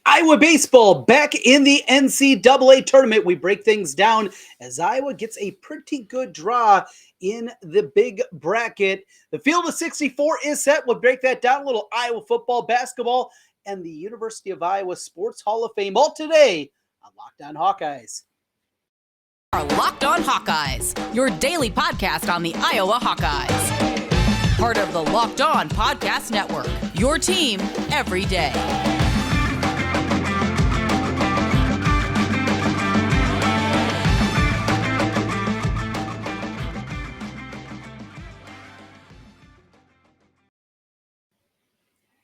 Iowa baseball back in the NCAA tournament. We break things down as Iowa gets a pretty good draw in the big bracket. The field of 64 is set. We'll break that down. A little Iowa football, basketball, and the University of Iowa Sports Hall of Fame all today on Locked On Hawkeyes. Our Locked On Hawkeyes, your daily podcast on the Iowa Hawkeyes. Part of the Locked On Podcast Network, your team every day.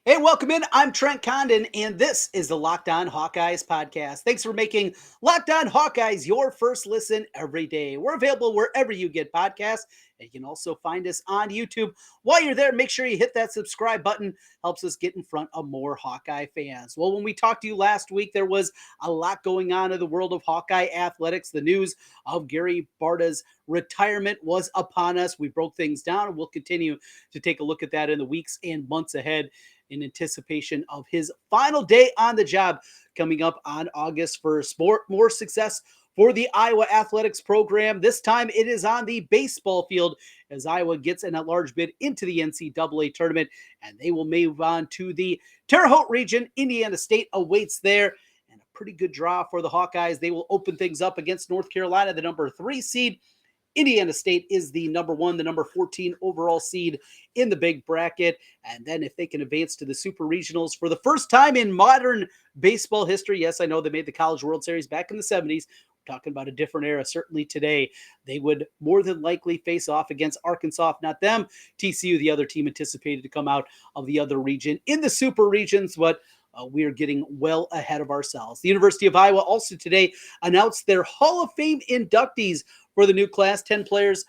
Hey, welcome in. I'm Trent Condon, and this is the Locked On Hawkeyes podcast. Thanks for making Locked On Hawkeyes your first listen every day. We're available wherever you get podcasts, and you can also find us on YouTube. While you're there, make sure you hit that subscribe button. Helps us get in front of more Hawkeye fans. Well, when we talked to you last week, there was a lot going on in the world of Hawkeye athletics. The news of Gary Barta's retirement was upon us. We broke things down, and we'll continue to take a look at that in the weeks and months ahead, in anticipation of his final day on the job coming up on August 1st. More success for the Iowa athletics program. This time it is on the baseball field as Iowa gets in a large bid into the NCAA tournament, and they will move on to the Terre Haute region. Indiana State awaits there, and a pretty good draw for the Hawkeyes. They will open things up against North Carolina, the number 3 seed. Indiana State is the number 1, the number 14 overall seed in the big bracket. And then if they can advance to the super regionals for the first time in modern baseball history, yes, I know they made the College World Series back in the 70s. We're talking about a different era. Certainly today, they would more than likely face off against Arkansas, if not them. TCU, the other team anticipated to come out of the other region in the super regions, but we are getting well ahead of ourselves. The University of Iowa also today announced their Hall of Fame inductees for the new class, 10 players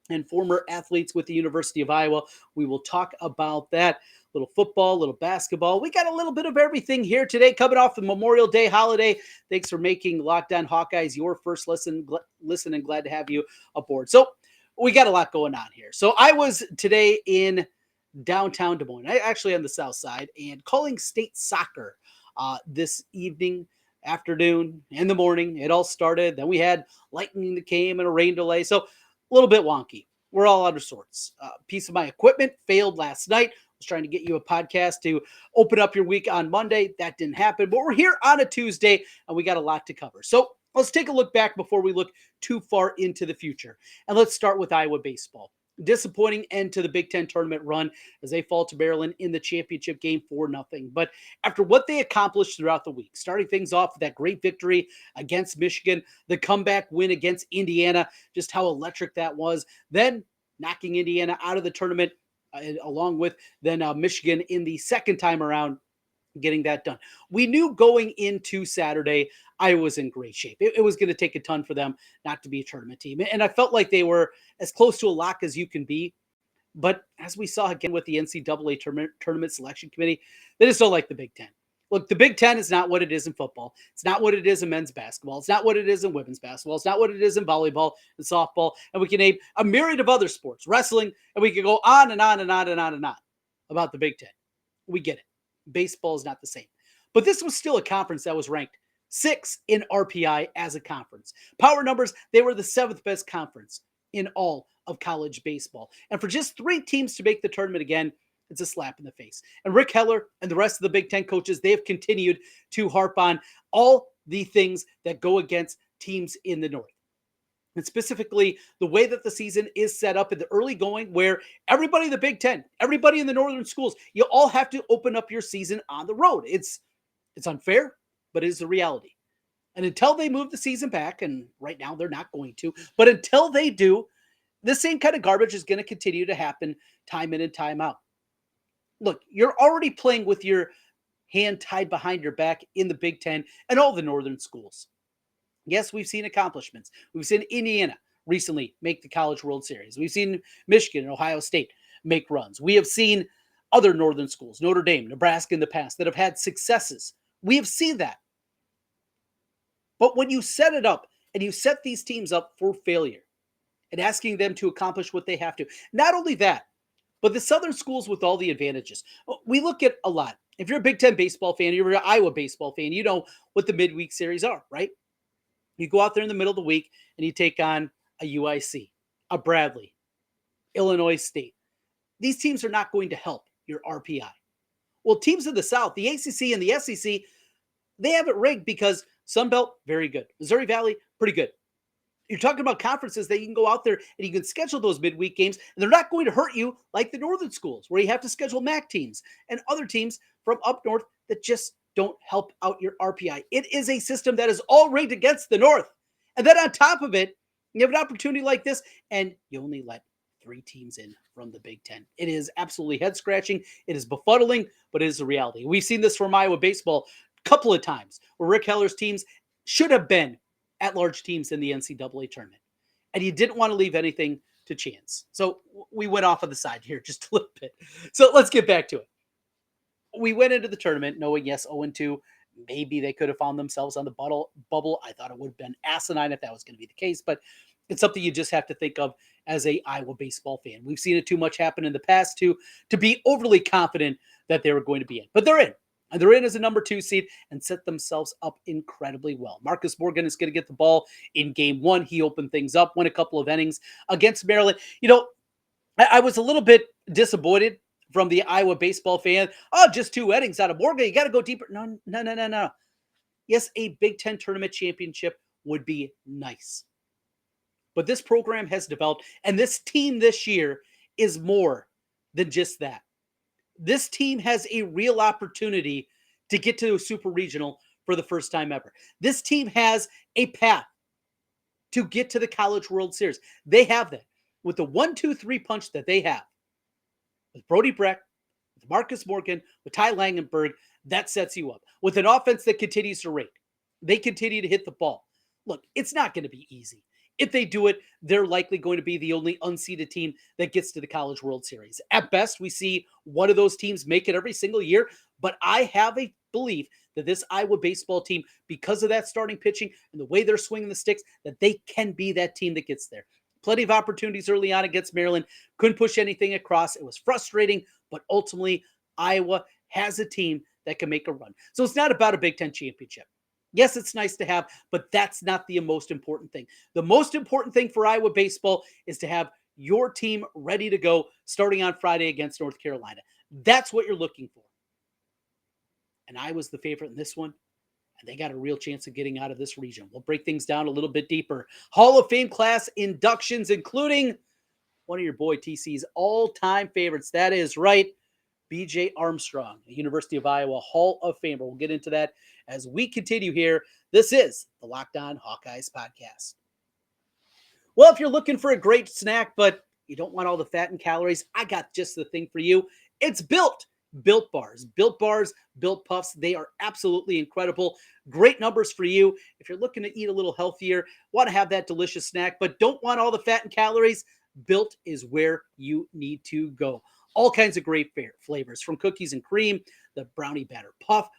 and former athletes with the University of Iowa. We will talk about that. Little football, little basketball. We got a little bit of everything here today, coming off the Memorial Day holiday. Thanks for making Locked On Hawkeyes your first listen, and glad to have you aboard. So we got a lot going on here. So I was today in downtown Des Moines, actually on the south side, and calling state soccer this evening, afternoon, in the morning. It all started. Then we had lightning that came and a rain delay. So a little bit wonky. We're all out of sorts. Piece of my equipment failed last night. I was trying to get you a podcast to open up your week on Monday. That didn't happen. But we're here on a Tuesday, and we got a lot to cover. So let's take a look back before we look too far into the future. And let's start with Iowa baseball. Disappointing end to the Big Ten tournament run as they fall to Maryland in the championship game 4-0. But after what they accomplished throughout the week, starting things off with that great victory against Michigan, the comeback win against Indiana, just how electric that was, then knocking Indiana out of the tournament, along with then Michigan in the second time around, getting that done. We knew going into Saturday, Iowa was in great shape. It was going to take a ton for them not to be a tournament team. And I felt like they were as close to a lock as you can be. But as we saw again with the NCAA tournament selection committee, they just don't like the Big Ten. Look, the Big Ten is not what it is in football. It's not what it is in men's basketball. It's not what it is in women's basketball. It's not what it is in volleyball and softball. And we can name a myriad of other sports, wrestling, and we can go on and on and on and on and on about the Big Ten. We get it. Baseball is not the same. But this was still a conference that was ranked 6 in RPI as a conference. Power numbers, they were the 7th best conference in all of college baseball. And for just 3 teams to make the tournament again, it's a slap in the face. And Rick Heller and the rest of the Big Ten coaches, they have continued to harp on all the things that go against teams in the North. And specifically, the way that the season is set up in the early going, where everybody in the Big Ten, everybody in the northern schools, you all have to open up your season on the road. It's unfair, but it is the reality. And until they move the season back, and right now they're not going to, but until they do, the same kind of garbage is going to continue to happen time in and time out. Look, you're already playing with your hand tied behind your back in the Big Ten and all the northern schools. Yes, we've seen accomplishments. We've seen Indiana recently make the College World Series. We've seen Michigan and Ohio State make runs. We have seen other northern schools, Notre Dame, Nebraska in the past, that have had successes. We have seen that. But when you set it up and you set these teams up for failure and asking them to accomplish what they have to, not only that, but the southern schools with all the advantages. We look at a lot If you're a Big Ten baseball fan, you're an Iowa baseball fan, you know what the midweek series are, right? You go out there in the middle of the week and you take on a UIC, a Bradley, Illinois State. These teams are not going to help your RPI. Well, teams in the South, the ACC and the SEC, they have it rigged because Sun Belt, very good. Missouri Valley, pretty good. You're talking about conferences that you can go out there and you can schedule those midweek games, and they're not going to hurt you like the northern schools where you have to schedule MAC teams and other teams from up north that just don't help out your RPI. It is a system that is all rigged against the north. And then on top of it, you have an opportunity like this, and you only let 3 teams in from the Big Ten. It is absolutely head scratching. It is befuddling, but it is a reality. We've seen this from Iowa baseball a couple of times where Rick Heller's teams should have been at-large teams in the NCAA tournament. And he didn't want to leave anything to chance. So we went off on the side here just a little bit. So let's get back to it. We went into the tournament knowing, yes, 0-2. Maybe they could have found themselves on the bubble. I thought it would have been asinine if that was going to be the case, but it's something you just have to think of as a Iowa baseball fan. We've seen it too much happen in the past to be overly confident that they were going to be in. But they're in. And they're in as a number 2 seed and set themselves up incredibly well. Marcus Morgan is going to get the ball in game 1. He opened things up, won a couple of innings against Maryland. You know, I was a little bit disappointed from the Iowa baseball fan. Oh, just 2 innings out of Morgan. You got to go deeper. No. Yes, a Big Ten tournament championship would be nice. But this program has developed, and this team this year is more than just that. This team has a real opportunity to get to a super regional for the first time ever. This team has a path to get to the College World Series. They have that. With the 1-2-3 punch that they have, with Brody Breck, with Marcus Morgan, with Ty Langenberg, that sets you up. With an offense that continues to rate, they continue to hit the ball. Look, it's not going to be easy. If they do it, they're likely going to be the only unseeded team that gets to the College World Series. At best, we see one of those teams make it every single year, but I have a belief that this Iowa baseball team, because of that starting pitching and the way they're swinging the sticks, that they can be that team that gets there. Plenty of opportunities early on against Maryland. Couldn't push anything across. It was frustrating, but ultimately, Iowa has a team that can make a run. So it's not about a Big Ten championship. Yes, it's nice to have, but that's not the most important thing. The most important thing for Iowa baseball is to have your team ready to go starting on Friday against North Carolina. That's what you're looking for. And Iowa's the favorite in this one, and they got a real chance of getting out of this region. We'll break things down a little bit deeper. Hall of Fame class inductions, including one of your boy TC's all-time favorites. That is right, B.J. Armstrong, the University of Iowa Hall of Famer. We'll get into that as we continue here. This is the Locked On Hawkeyes podcast. Well, if you're looking for a great snack, but you don't want all the fat and calories, I got just the thing for you. It's Built Bars. Built Bars, Built Puffs, they are absolutely incredible. Great numbers for you. If you're looking to eat a little healthier, want to have that delicious snack, but don't want all the fat and calories, Built is where you need to go. All kinds of great flavors, from cookies and cream, the brownie batter puff.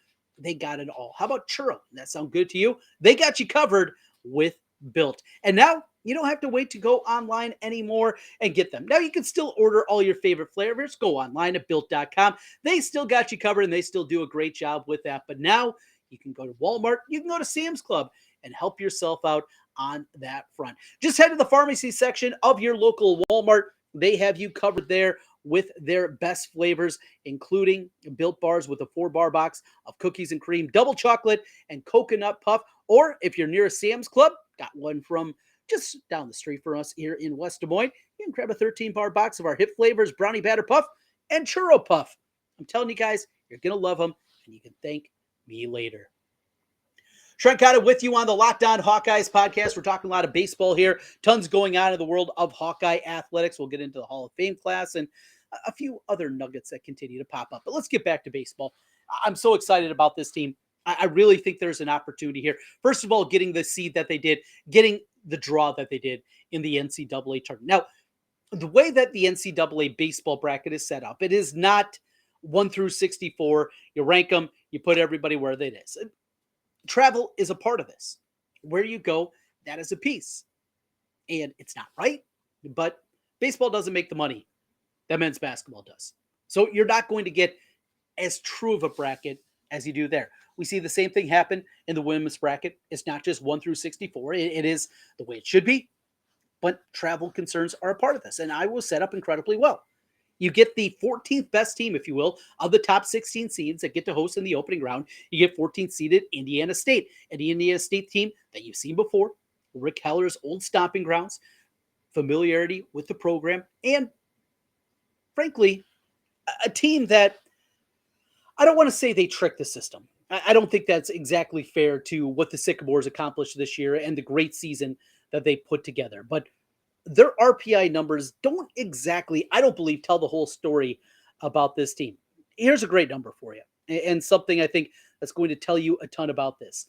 They got it all. How about churro? That sound good to you? They got you covered with Built. And now you don't have to wait to go online anymore and get them. Now you can still order all your favorite flavors. Go online at Built.com. They still got you covered, and they still do a great job with that. But now you can go to Walmart. You can go to Sam's Club and help yourself out on that front. Just head to the pharmacy section of your local Walmart. They have you covered there with their best flavors, including Built Bars with a 4-bar box of cookies and cream, double chocolate, and coconut puff. Or if you're near a Sam's Club, got one from just down the street from us here in West Des Moines, you can grab a 13-bar box of our hip flavors, brownie batter puff, and churro puff. I'm telling you guys, you're going to love them, and you can thank me later. Trent Cotta with you on the Locked On Hawkeyes podcast. We're talking a lot of baseball here. Tons going on in the world of Hawkeye athletics. We'll get into the Hall of Fame class and a few other nuggets that continue to pop up. But let's get back to baseball. I'm so excited about this team. I really think there's an opportunity here. First of all, getting the seed that they did, getting the draw that they did in the NCAA tournament. Now, the way that the NCAA baseball bracket is set up, it is not 1 through 64. You rank them, you put everybody where it is. Travel is a part of this. Where you go, that is a piece. And it's not right, but baseball doesn't make the money that men's basketball does. So you're not going to get as true of a bracket as you do there. We see the same thing happen in the women's bracket. It's not just 1 through 64. It is the way it should be, but travel concerns are a part of this, and Iowa was set up incredibly well. You get the 14th best team, if you will, of the top 16 seeds that get to host in the opening round. You get 14th seeded Indiana State, an Indiana State team that you've seen before, Rick Heller's old stomping grounds, familiarity with the program, and frankly, a team that I don't want to say they tricked the system. I don't think that's exactly fair to what the Sycamores accomplished this year and the great season that they put together. But their RPI numbers don't exactly, I don't believe, tell the whole story about this team. Here's a great number for you, and something I think that's going to tell you a ton about this.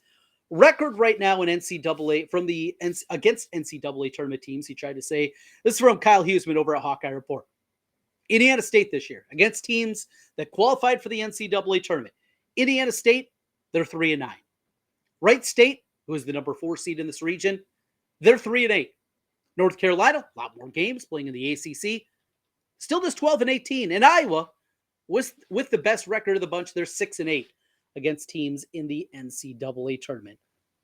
Record right now in NCAA from the against NCAA tournament teams. He tried to say this is from Kyle Huseman over at Hawkeye Report. Indiana State this year against teams that qualified for the NCAA tournament. Indiana State, they're 3-9. Wright State, who is the number 4 seed in this region, they're 3-8. North Carolina, a lot more games playing in the ACC, still just 12-18. And Iowa, with the best record of the bunch, they're 6-8 against teams in the NCAA tournament.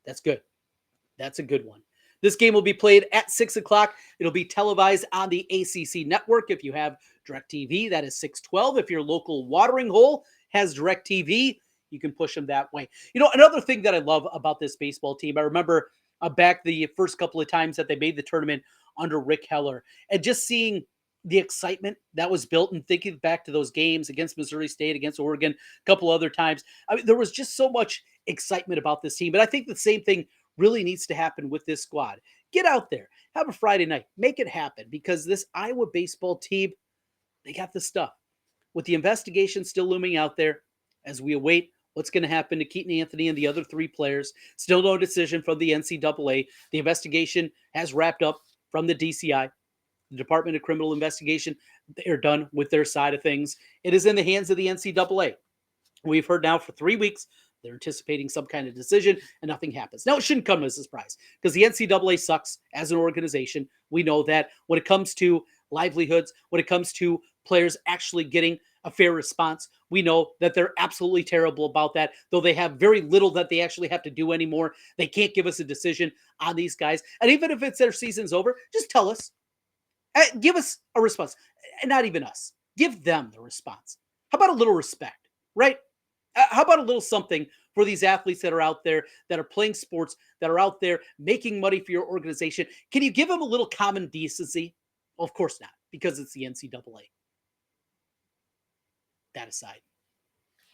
That's good. That's a good one. This game will be played at 6 o'clock. It'll be televised on the ACC network. If you have DirecTV, that is 612. If your local watering hole has DirecTV, you can push them that way. You know, another thing that I love about this baseball team, I remember back the first couple of times that they made the tournament under Rick Heller, and just seeing the excitement that was built and thinking back to those games against Missouri State, against Oregon, a couple other times. I mean, there was just so much excitement about this team. But I think the same thing really needs to happen with this squad. Get out there, have a Friday night, make it happen, because this Iowa baseball team, they got the stuff. With the investigation still looming out there, as we await what's going to happen to Keaton Anthony and the other 3 players, still no decision from the NCAA. The investigation has wrapped up from the DCI, the Department of Criminal Investigation. They're done with their side of things. It is in the hands of the NCAA. We've heard now for 3 weeks they're anticipating some kind of decision, and nothing happens. Now, it shouldn't come as a surprise because the NCAA sucks as an organization. We know that when it comes to livelihoods, when it comes to players actually getting a fair response, we know that they're absolutely terrible about that, though they have very little that they actually have to do anymore. They can't give us a decision on these guys. And even if it's their season's over, just tell us. Give us a response. And not even us. Give them the response. How about a little respect, right? How about a little something for these athletes that are out there, that are playing sports, that are out there making money for your organization? Can you give them a little common decency? Well, of course not, because it's the NCAA. That aside,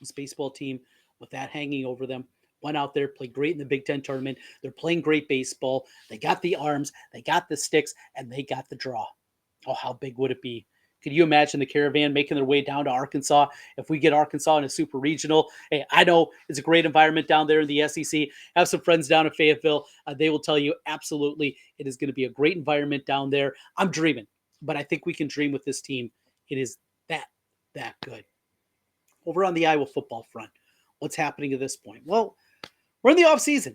this baseball team, with that hanging over them, went out there, played great in the Big Ten tournament. They're playing great baseball. They got the arms, they got the sticks, and they got the draw. Oh, how big would it be? Could you imagine the Caravan making their way down to Arkansas? If we get Arkansas in a super regional, hey, I know it's a great environment down there in the SEC. I have some friends down in Fayetteville. They will tell you absolutely it is going to be a great environment down there. I'm dreaming, but I think we can dream with this team. It is that good. Over on the Iowa football front, what's happening at this point? Well, we're in the offseason.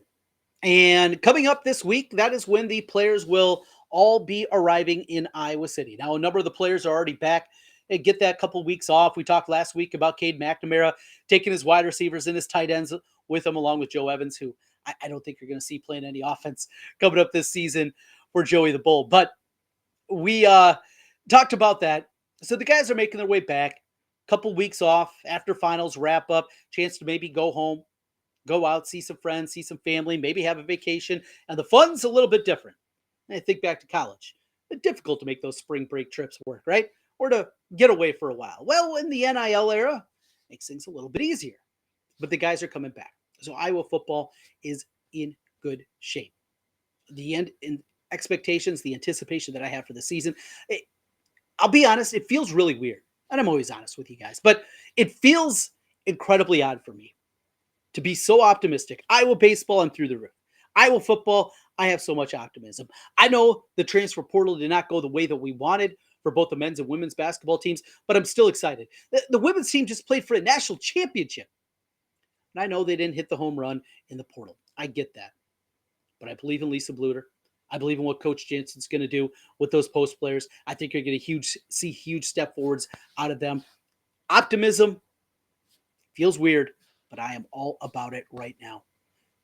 And coming up this week, that is when the players will all be arriving in Iowa City. Now, a number of the players are already back. They get that couple weeks off. We talked last week about Cade McNamara taking his wide receivers and his tight ends with him, along with Joe Evans, who I don't think you're going to see playing any offense coming up this season for Joey the Bull. But we talked about that. So the guys are making their way back. Couple weeks off after finals wrap up, chance to maybe go home, go out, see some friends, see some family, maybe have a vacation. And the fun's a little bit different. And I think back to college. It's difficult to make those spring break trips work, right? Or to get away for a while. Well, in the NIL era, makes things a little bit easier. But the guys are coming back. So Iowa football is in good shape. The end in expectations, the anticipation that I have for the season, I'll be honest, it feels really weird. And I'm always honest with you guys, but it feels incredibly odd for me to be so optimistic. Iowa baseball, I'm through the roof. Iowa football, I have so much optimism. I know the transfer portal did not go the way that we wanted for both the men's and women's basketball teams, but I'm still excited. The women's team just played for a national championship. And I know they didn't hit the home run in the portal. I get that. But I believe in Lisa Bluter. I believe in what Coach Jensen's going to do with those post players. I think you're going to see huge step forwards out of them. Optimism, Feels weird, but I am all about it right now.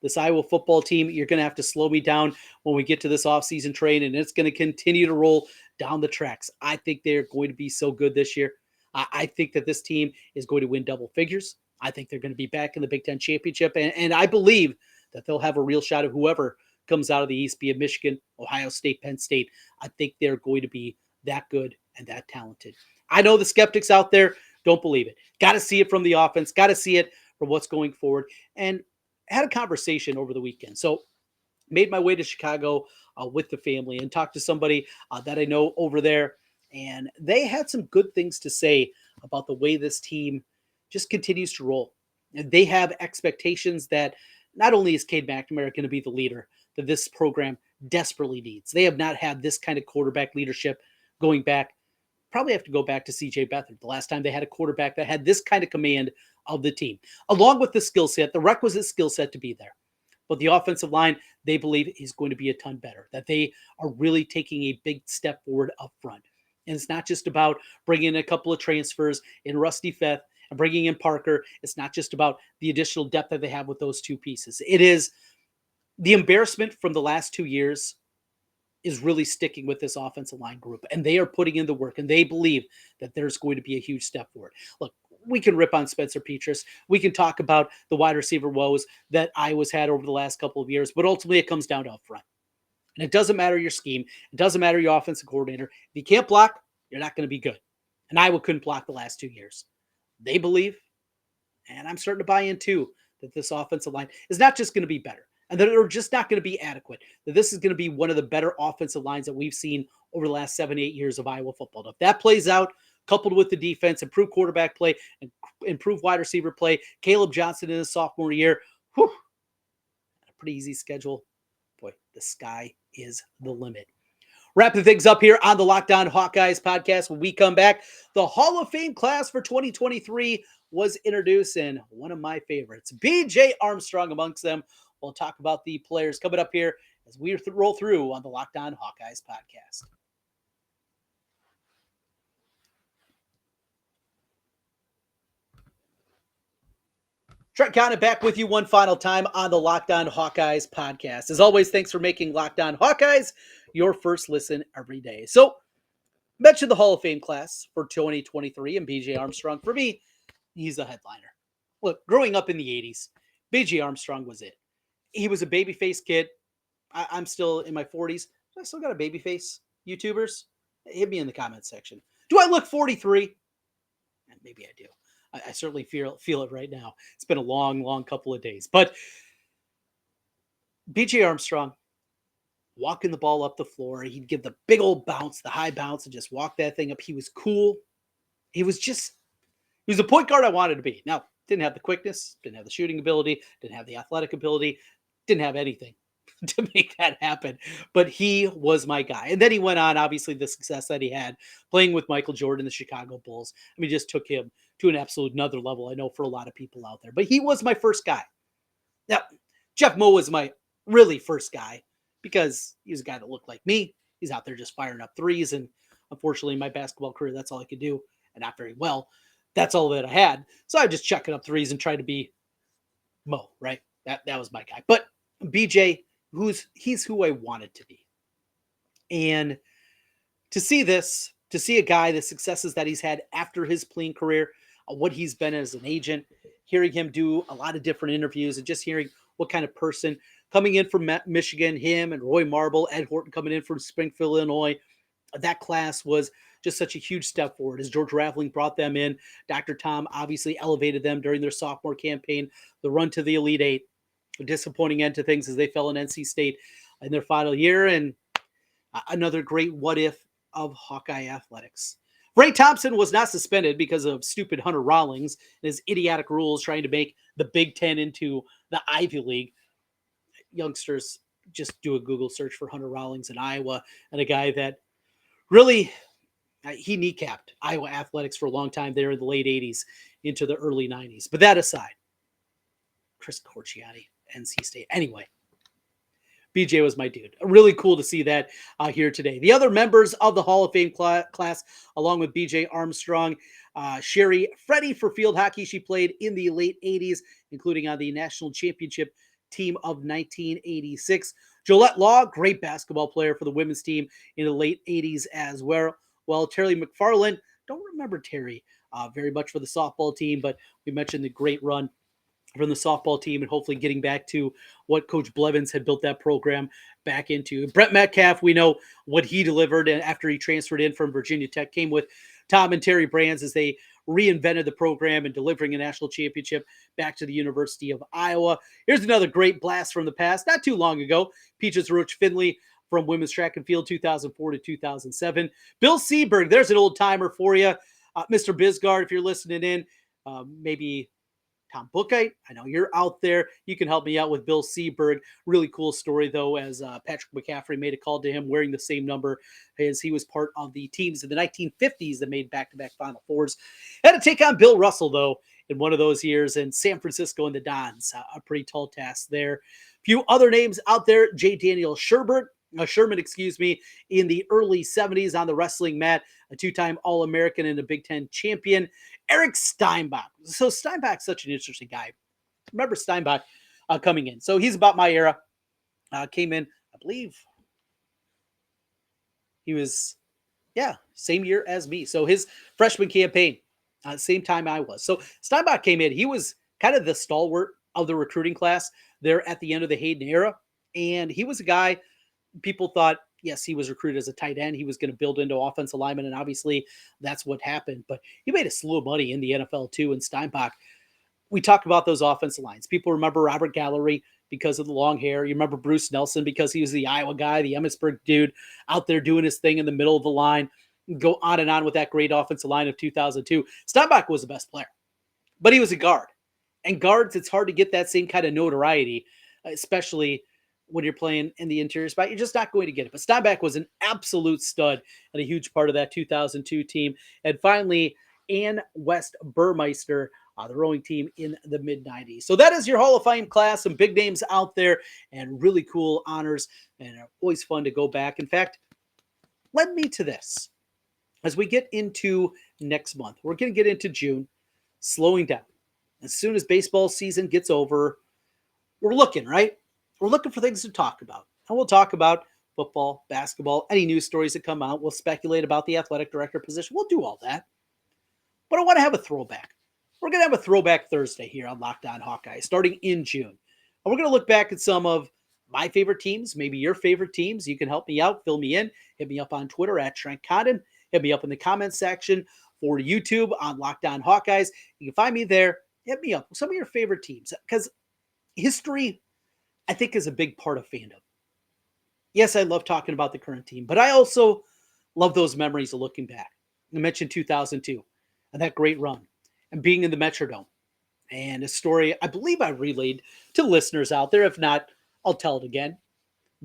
This Iowa football team, you're going to have to slow me down when we get to this offseason train, and it's going to continue to roll down the tracks. I think they're going to be so good this year. I think that this team is going to win double figures. I think they're going to be back in the Big Ten championship, and I believe that they'll have a real shot at whoever comes out of the East, be it Michigan, Ohio State, Penn State. I think they're going to be that good and that talented. I know the skeptics out there don't believe it. Got to see it from the offense, got to see it from what's going forward. And had a conversation over the weekend. So made my way to Chicago with the family and talked to somebody that I know over there. And they had some good things to say about the way this team just continues to roll. And they have expectations that not only is Cade McNamara going to be the leader that this program desperately needs. They have not had this kind of quarterback leadership going back. Probably have to go back to CJ Beathard, the last time they had a quarterback that had this kind of command of the team, along with the skill set, the requisite skill set to be there. But the offensive line, they believe, is going to be a ton better, that they are really taking a big step forward up front. And it's not just about bringing in a couple of transfers in Rusty Feth and bringing in Parker. It's not just about the additional depth that they have with those two pieces. It is the embarrassment from the last 2 years is really sticking with this offensive line group, and they are putting in the work, and they believe that there's going to be a huge step forward. Look, we can rip on Spencer Petras. We can talk about the wide receiver woes that Iowa's had over the last couple of years, but ultimately it comes down to up front. And it doesn't matter your scheme. It doesn't matter your offensive coordinator. If you can't block, you're not going to be good. And Iowa couldn't block the last 2 years. They believe, and I'm starting to buy in too, that this offensive line is not just going to be better, and that they're just not going to be adequate, that this is going to be one of the better offensive lines that we've seen over the last 7-8 years of Iowa football. If that plays out, coupled with the defense, improved quarterback play, and improved wide receiver play, Caleb Johnson in his sophomore year, a pretty easy schedule. Boy, the sky is the limit. Wrapping things up here on the Locked On Hawkeyes podcast. When we come back, the Hall of Fame class for 2023 was introduced, and one of my favorites, B.J. Armstrong amongst them. We'll talk about the players coming up here as we roll through on the Locked On Hawkeyes podcast. Trent Conant back with you one final time on the Locked On Hawkeyes podcast. As always, thanks for making Locked On Hawkeyes your first listen every day. So, mentioned the Hall of Fame class for 2023 and B.J. Armstrong. For me, he's a headliner. Look, growing up in the 80s, B.J. Armstrong was it. He was a babyface kid. I'm still in my 40s. I still got a babyface. YouTubers, hit me in the comments section. Do I look 43? Maybe I do. I certainly feel it right now. It's been a long couple of days. But B.J. Armstrong, walking the ball up the floor. He'd give the big old bounce, the high bounce, and just walk that thing up. He was cool. He was a point guard I wanted to be. Now, didn't have the quickness, didn't have the shooting ability, didn't have the athletic ability, didn't have anything to make that happen. But he was my guy. And then he went on, obviously, the success that he had playing with Michael Jordan, the Chicago Bulls. I mean, just took him to an absolute another level, I know, for a lot of people out there. But he was my first guy. Now, Jeff Moe was my really first guy because he was a guy that looked like me. He's out there just firing up threes. And unfortunately, in my basketball career, that's all I could do. And not very well. That's all that I had. So I was just chucking up threes and trying to be Mo, right? That was my guy. But BJ, he's who I wanted to be. And to see a guy, the successes that he's had after his playing career, what he's been as an agent, hearing him do a lot of different interviews and just hearing what kind of person coming in from Michigan, him and Roy Marble, Ed Horton coming in from Springfield, Illinois. That class was just such a huge step forward as George Raveling brought them in. Dr. Tom obviously elevated them during their sophomore campaign, the run to the Elite Eight, a disappointing end to things as they fell in NC State in their final year, and another great what if of Hawkeye athletics. Ray Thompson was not suspended because of stupid Hunter Rawlings and his idiotic rules trying to make the Big Ten into the Ivy League. Youngsters, just do a Google search for Hunter Rawlings in Iowa, and a guy that really, he kneecapped Iowa athletics for a long time there in the late 80s into the early 90s. But that aside, Chris Corchiani, NC State. Anyway, BJ was my dude. Really cool to see that here today. The other members of the Hall of Fame class, along with BJ Armstrong, Sherry Freddie for field hockey. She played in the late 80s, including on the national championship team of 1986. Jolette Law, great basketball player for the women's team in the late 80s as well. Well, Terry McFarland, don't remember Terry very much for the softball team, but we mentioned the great run from the softball team and hopefully getting back to what Coach Blevins had built that program back into. Brett Metcalf, we know what he delivered after he transferred in from Virginia Tech, came with Tom and Terry Brands as they reinvented the program and delivering a national championship back to the University of Iowa. Here's another great blast from the past, not too long ago. Peaches Roach Finley from women's track and field 2004 to 2007. Bill Seberg, there's an old timer for you. Mr. Bisgard, if you're listening in, maybe Tom Bookite, I know you're out there. You can help me out with Bill Seberg. Really cool story, though, as Patrick McCaffrey made a call to him wearing the same number as he was part of the teams in the 1950s that made back-to-back Final Fours. Had to take on Bill Russell, though, in one of those years, and San Francisco and the Dons. A pretty tall task there. A few other names out there. J. Daniel Sherman, in the early 70s on the wrestling mat, a two-time All-American and a Big Ten champion. Eric Steinbach. So Steinbach's such an interesting guy. Remember Steinbach coming in. So he's about my era. Came in, I believe he was, same year as me. So his freshman campaign, same time I was. So Steinbach came in. He was kind of the stalwart of the recruiting class there at the end of the Hayden era. And he was a guy people thought, yes, he was recruited as a tight end. He was going to build into offensive lineman, and obviously that's what happened. But he made a slew of money in the NFL too. And Steinbach, we talked about those offensive lines. People remember Robert Gallery because of the long hair. You remember Bruce Nelson because he was the Iowa guy, the Emmitsburg dude out there doing his thing in the middle of the line. Go on and on with that great offensive line of 2002. Steinbach was the best player, but he was a guard. And guards, it's hard to get that same kind of notoriety, especially when you're playing in the interior spot. You're just not going to get it. But Steinbach was an absolute stud and a huge part of that 2002 team. And finally, Ann West Burmeister, the rowing team in the mid-90s. So that is your Hall of Fame class. Some big names out there and really cool honors. And always fun to go back. In fact, led me to this. As we get into next month, we're going to get into June, slowing down. As soon as baseball season gets over, we're looking, right? We're looking for things to talk about. And we'll talk about football, basketball, any news stories that come out. We'll speculate about the athletic director position. We'll do all that. But I want to have a throwback. We're going to have a throwback Thursday here on Locked On Hawkeyes, starting in June. And we're going to look back at some of my favorite teams, maybe your favorite teams. You can help me out, fill me in. Hit me up on Twitter at Trent Condon. Hit me up in the comments section for YouTube on Locked On Hawkeyes. You can find me there. Hit me up with some of your favorite teams, because history, I think, is a big part of fandom. Yes, I love talking about the current team, but I also love those memories of looking back. I mentioned 2002 and that great run and being in the Metrodome, and a story I believe I relayed to listeners out there. If not, I'll tell it again.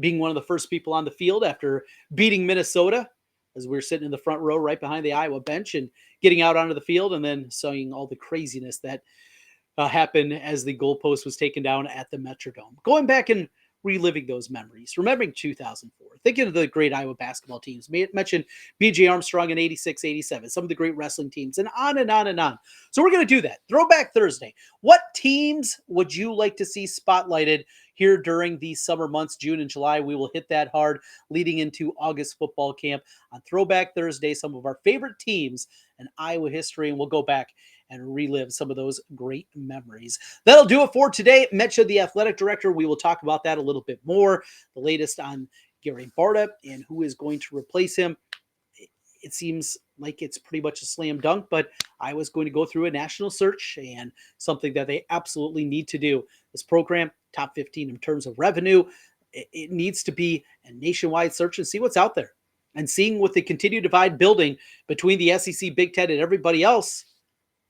Being one of the first people on the field after beating Minnesota, as we were sitting in the front row right behind the Iowa bench, and getting out onto the field and then seeing all the craziness that happened as the goalpost was taken down at the Metrodome. Going back and reliving those memories, remembering 2004, thinking of the great Iowa basketball teams. Mentioned B.J. Armstrong in 86, 87, some of the great wrestling teams, and on and on and on. So we're going to do that. Throwback Thursday. What teams would you like to see spotlighted here during the summer months, June and July? We will hit that hard leading into August football camp on Throwback Thursday, some of our favorite teams in Iowa history, and we'll go back and relive some of those great memories. That'll do it for today. Mentioned the athletic director. We will talk about that a little bit more. The latest on Gary Barta and who is going to replace him. It seems like it's pretty much a slam dunk, but I was going to go through a national search, and something that they absolutely need to do. This program, top 15 in terms of revenue, it needs to be a nationwide search and see what's out there. And seeing with the continued divide building between the SEC, Big Ten, and everybody else,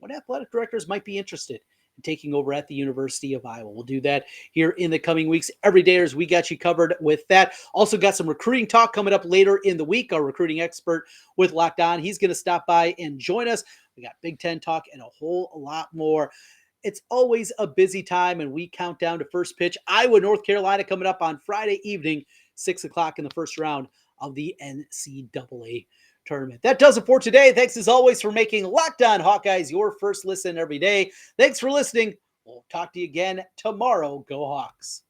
what athletic directors might be interested in taking over at the University of Iowa. We'll do that here in the coming weeks. Every day as we got you covered with that. Also got some recruiting talk coming up later in the week. Our recruiting expert with Locked On, he's going to stop by and join us. We got Big Ten talk and a whole lot more. It's always a busy time, and we count down to first pitch. Iowa, North Carolina coming up on Friday evening, 6 o'clock in the first round of the NCAA tournament. That does it for today. Thanks as always for making Locked On Hawkeyes your first listen every day. Thanks for listening. We'll talk to you again tomorrow. Go Hawks.